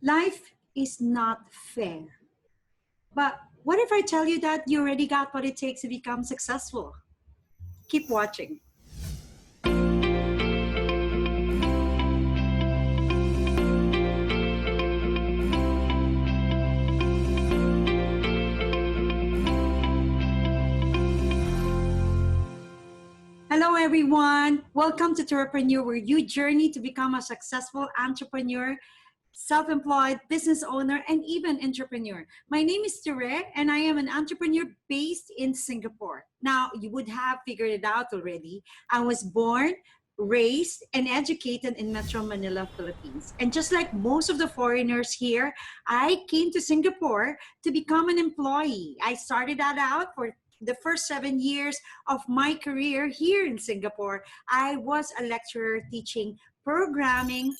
Life is not fair. But what if I tell you that you already got what it takes to become successful? Keep watching. Hello, everyone. Welcome to Entrepreneur, where you journey to become a successful entrepreneur, self-employed business owner, and even entrepreneur. My name is Tere, and I am an entrepreneur based in Singapore. Now, you would have figured it out already. I was born, raised, and educated in Metro Manila, Philippines. And just like most of the foreigners here, I came to Singapore to become an employee. I started that out for the first 7 years of my career here in Singapore. I was a lecturer teaching programming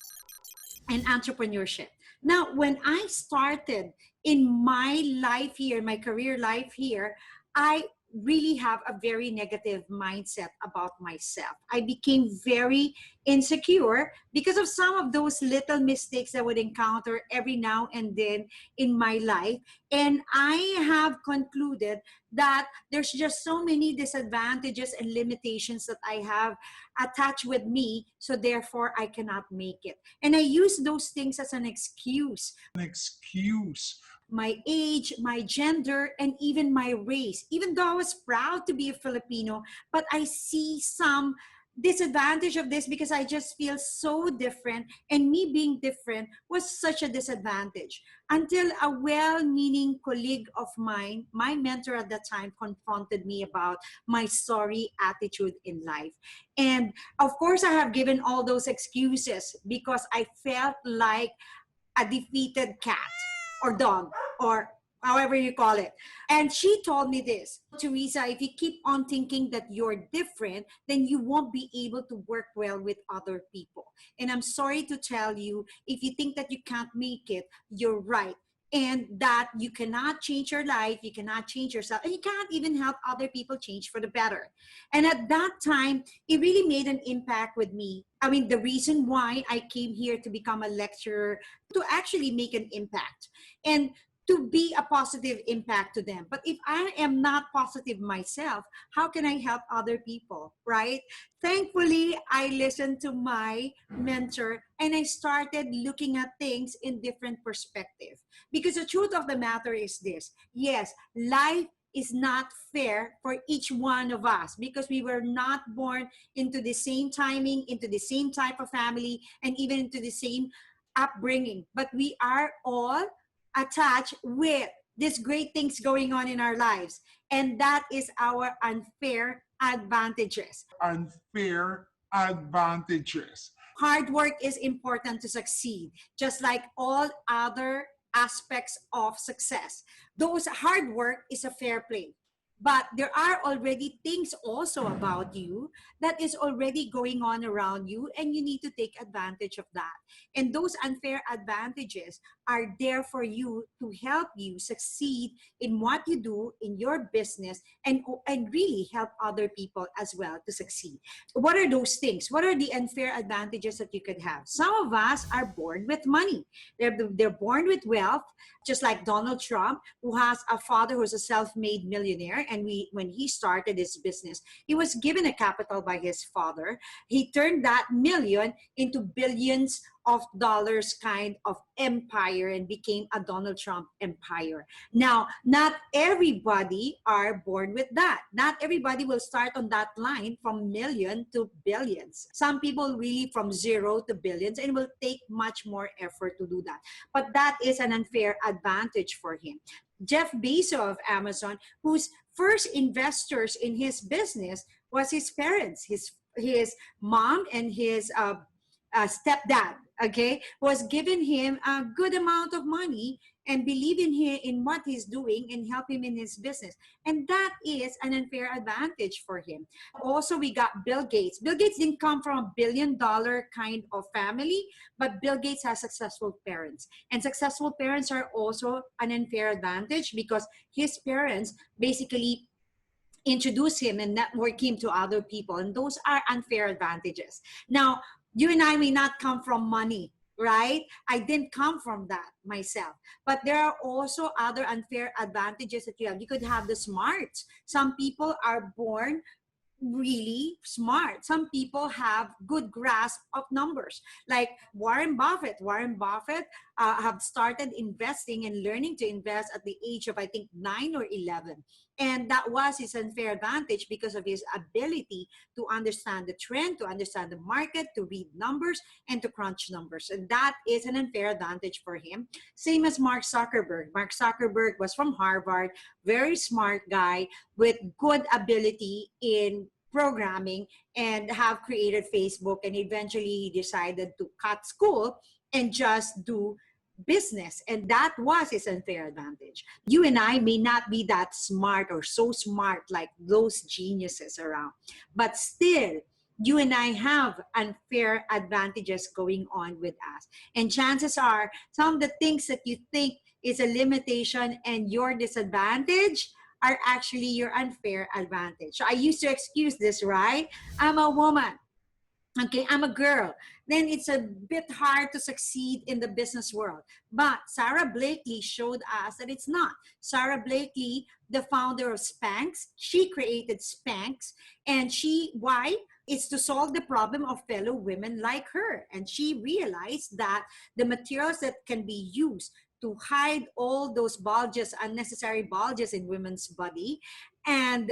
and entrepreneurship. Now, when I started in my life here, my career life here, I really have a very negative mindset about myself. I became very insecure because of some of those little mistakes I would encounter every now and then in my life. And I have concluded that there's just so many disadvantages and limitations that I have attached with me, so therefore I cannot make it. And I use those things as an excuse. My age, my gender, and even my race. Even though I was proud to be a Filipino, but I see some disadvantage of this because I just feel so different, and me being different was such a disadvantage until a well-meaning colleague of mine, my mentor at that time, confronted me about my sorry attitude in life. And of course I have given all those excuses because I felt like a defeated cat or dog or however you call it. And she told me this: Teresa, if you keep on thinking that you're different, then you won't be able to work well with other people. And I'm sorry to tell you, if you think that you can't make it, you're right. And that you cannot change your life, you cannot change yourself, and you can't even help other people change for the better. And at that time, it really made an impact with me. I mean, the reason why I came here to become a lecturer, to actually make an impact and to be a positive impact to them. But if I am not positive myself, how can I help other people, right? Thankfully, I listened to my mentor and I started looking at things in different perspective. Because the truth of the matter is this: yes, life is not fair for each one of us because we were not born into the same timing, into the same type of family, and even into the same upbringing. But we are all attached with these great things going on in our lives. And that is our unfair advantages. Hard work is important to succeed, just like all other aspects of success. Those hard work is a fair play. But there are already things also about you that is already going on around you, and you need to take advantage of that. And those unfair advantages are there for you to help you succeed in what you do in your business, and really help other people as well to succeed. What are those things? What are the unfair advantages that you could have? Some of us are born with money. They're born with wealth, just like Donald Trump, who has a father who's a self-made millionaire. And when he started his business, he was given a capital by his father. He turned that million into billions of dollars kind of empire and became a Donald Trump empire. Now, not everybody are born with that. Not everybody will start on that line from million to billions. Some people really from zero to billions, and will take much more effort to do that. But that is an unfair advantage for him. Jeff Bezos of Amazon, whose first investors in his business was his parents, his mom and his stepdad, okay, was giving him a good amount of money and believe in him, in what he's doing, and help him in his business. And that is an unfair advantage for him. Also, we got Bill Gates. Bill Gates didn't come from a billion-dollar kind of family, but Bill Gates has successful parents. And successful parents are also an unfair advantage because his parents basically introduce him and network him to other people. And those are unfair advantages. Now, you and I may not come from money, right? I didn't come from that myself. But there are also other unfair advantages that you have. You could have the smarts. Some people are born really smart. Some people have good grasp of numbers, like Warren Buffett. Warren Buffett have started investing and learning to invest at the age of, I think, 9 or 11. And that was his unfair advantage because of his ability to understand the trend, to understand the market, to read numbers, and to crunch numbers. And that is an unfair advantage for him. Same as Mark Zuckerberg. Mark Zuckerberg was from Harvard, very smart guy with good ability in programming, and have created Facebook, and eventually he decided to cut school and just do business, and that was his unfair advantage. You and I may not be that smart or so smart like those geniuses around, but still you and I have unfair advantages going on with us, and chances are some of the things that you think is a limitation and your disadvantage are actually your unfair advantage. So I used to excuse this, right? I'm a woman. Okay, I'm a girl. Then it's a bit hard to succeed in the business world. But Sarah Blakely showed us that it's not. Sarah Blakely, the founder of Spanx, she created Spanx. And why? It's to solve the problem of fellow women like her. And she realized that the materials that can be used to hide all those bulges, unnecessary bulges in women's body, and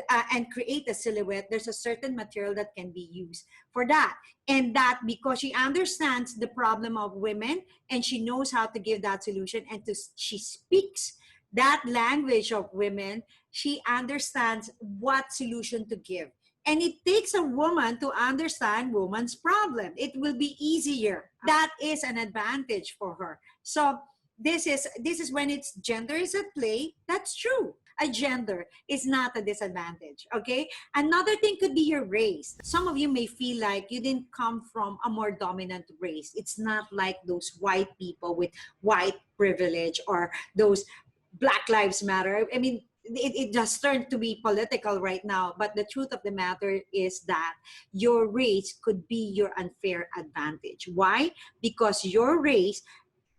create a silhouette, there's a certain material that can be used for that. And that because she understands the problem of women, and she knows how to give that solution, and she speaks that language of women, she understands what solution to give. And it takes a woman to understand woman's problem. It will be easier. That is an advantage for her. So this is when it's gender is at play. That's true. A gender is not a disadvantage. Okay. Another thing could be your race. Some of you may feel like you didn't come from a more dominant race. It's not like those white people with white privilege, or those Black Lives Matter. I mean, it just turned to be political right now. But the truth of the matter is that your race could be your unfair advantage. Why? Because your race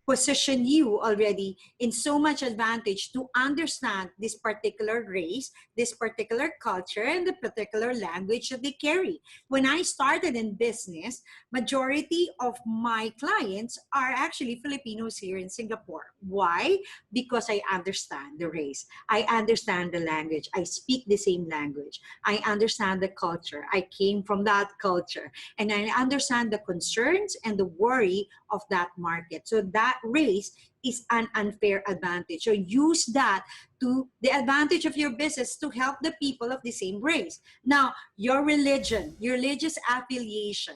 position you already in so much advantage to understand this particular race, this particular culture, and the particular language that they carry. When I started in business, majority of my clients are actually Filipinos here in Singapore. Why? Because I understand the race. I understand the language. I speak the same language. I understand the culture. I came from that culture. And I understand the concerns and the worry of that market. So that race is an unfair advantage. So use that to the advantage of your business to help the people of the same race. Now, your religion, your religious affiliation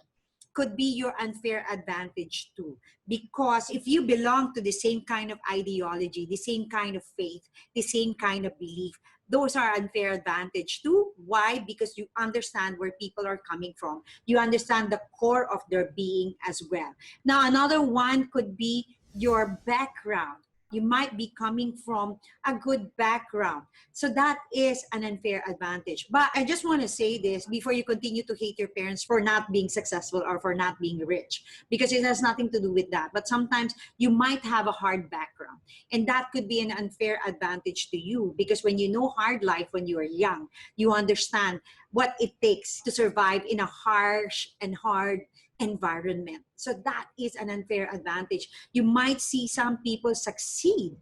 could be your unfair advantage too. Because if you belong to the same kind of ideology, the same kind of faith, the same kind of belief, those are unfair advantage too. Why? Because you understand where people are coming from. You understand the core of their being as well. Now, another one could be your background. You might be coming from a good background. So that is an unfair advantage. But I just want to say this before you continue to hate your parents for not being successful or for not being rich, because it has nothing to do with that. But sometimes you might have a hard background, and that could be an unfair advantage to you, because when you know hard life when you are young, you understand what it takes to survive in a harsh and hard environment. So that is an unfair advantage. You might see some people succeed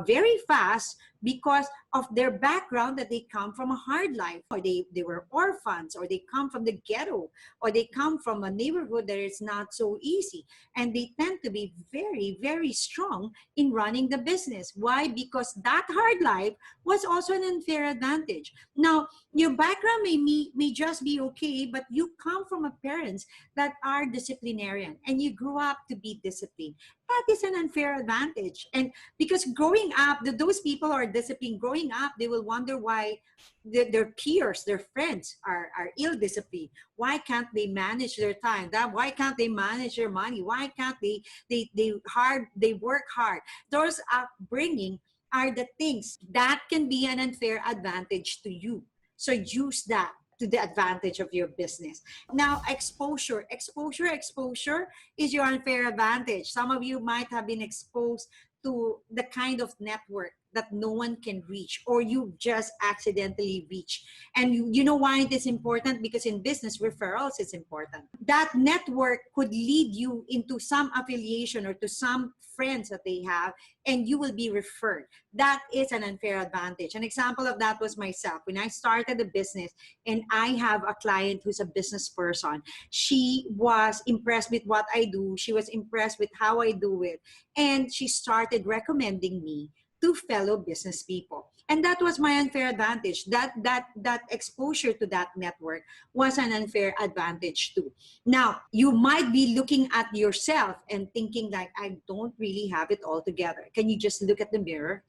very fast because of their background, that they come from a hard life, or they were orphans, or they come from the ghetto, or they come from a neighborhood that is not so easy. And they tend to be very, very strong in running the business. Why? Because that hard life was also an unfair advantage. Now, your background may just be okay, but you come from a parents that are disciplinarian, and you grew up to be disciplined. That is an unfair advantage. And because growing up, those people who are disciplined, growing up, they will wonder why their peers, their friends are ill-disciplined. Why can't they manage their time? Why can't they manage their money? Why can't they work hard? Those upbringing are the things that can be an unfair advantage to you. So use that to the advantage of your business. Now, exposure. Exposure is your unfair advantage. Some of you might have been exposed to the kind of network that no one can reach, or you just accidentally reach. And you know why it is important? Because in business, referrals is important. That network could lead you into some affiliation or to some friends that they have, and you will be referred. That is an unfair advantage. An example of that was myself. When I started a business and I have a client who's a business person, she was impressed with what I do. She was impressed with how I do it. And she started recommending me to fellow business people. And that was my unfair advantage. That exposure to that network was an unfair advantage too. Now, you might be looking at yourself and thinking like, I don't really have it all together. Can you just look at the mirror?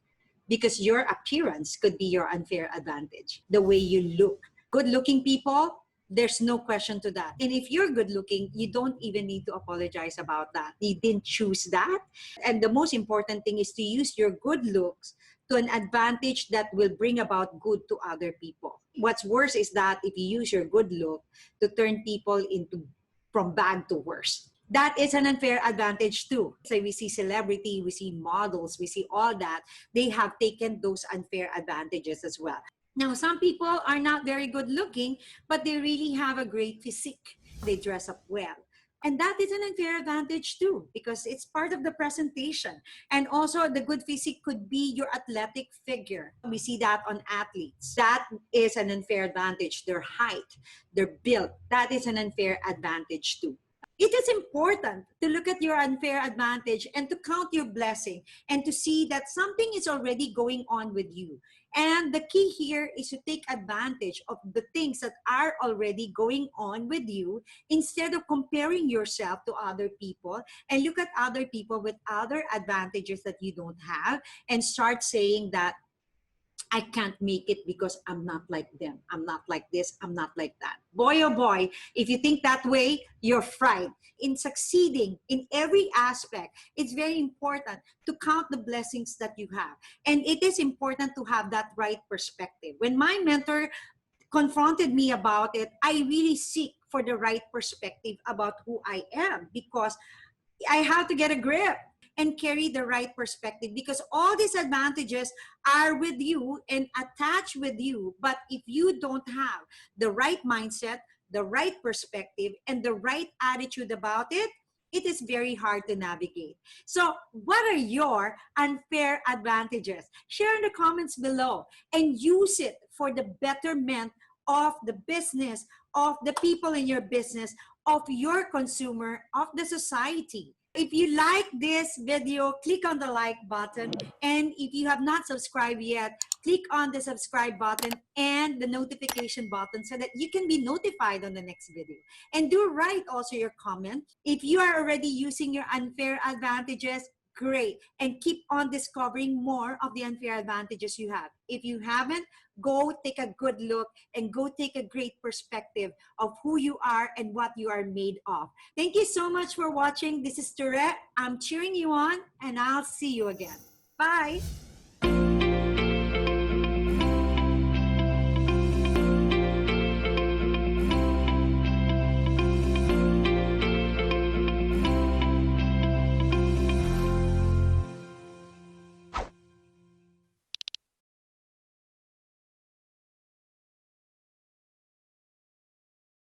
Because your appearance could be your unfair advantage, the way you look. Good looking people, there's no question to that. And if you're good looking, you don't even need to apologize about that. You didn't choose that. And the most important thing is to use your good looks to an advantage that will bring about good to other people. What's worse is that if you use your good look to turn people into from bad to worse. That is an unfair advantage too. So we see celebrity, we see models, we see all that. They have taken those unfair advantages as well. Now, some people are not very good looking, but they really have a great physique. They dress up well. And that is an unfair advantage too, because it's part of the presentation. And also the good physique could be your athletic figure. We see that on athletes. That is an unfair advantage. Their height, their build, that is an unfair advantage too. It is important to look at your unfair advantage and to count your blessing and to see that something is already going on with you. And the key here is to take advantage of the things that are already going on with you instead of comparing yourself to other people, and look at other people with other advantages that you don't have and start saying that I can't make it because I'm not like them. I'm not like this. I'm not like that. Boy, oh boy, if you think that way, you're fried. In succeeding in every aspect, it's very important to count the blessings that you have. And it is important to have that right perspective. When my mentor confronted me about it, I really seek for the right perspective about who I am, because I have to get a grip and carry the right perspective, because all these advantages are with you and attached with you. But if you don't have the right mindset, the right perspective, and the right attitude about it, it is very hard to navigate. So what are your unfair advantages? Share in the comments below and use it for the betterment of the business, of the people in your business, of your consumer, of the society. If you like this video, click on the like button. And if you have not subscribed yet, click on the subscribe button and the notification button so that you can be notified on the next video. And do write also your comment. If you are already using your unfair advantages, great. And keep on discovering more of the unfair advantages you have. If you haven't, go take a good look and go take a great perspective of who you are and what you are made of. Thank you so much for watching. This is Ture. I'm cheering you on, and I'll see you again. Bye.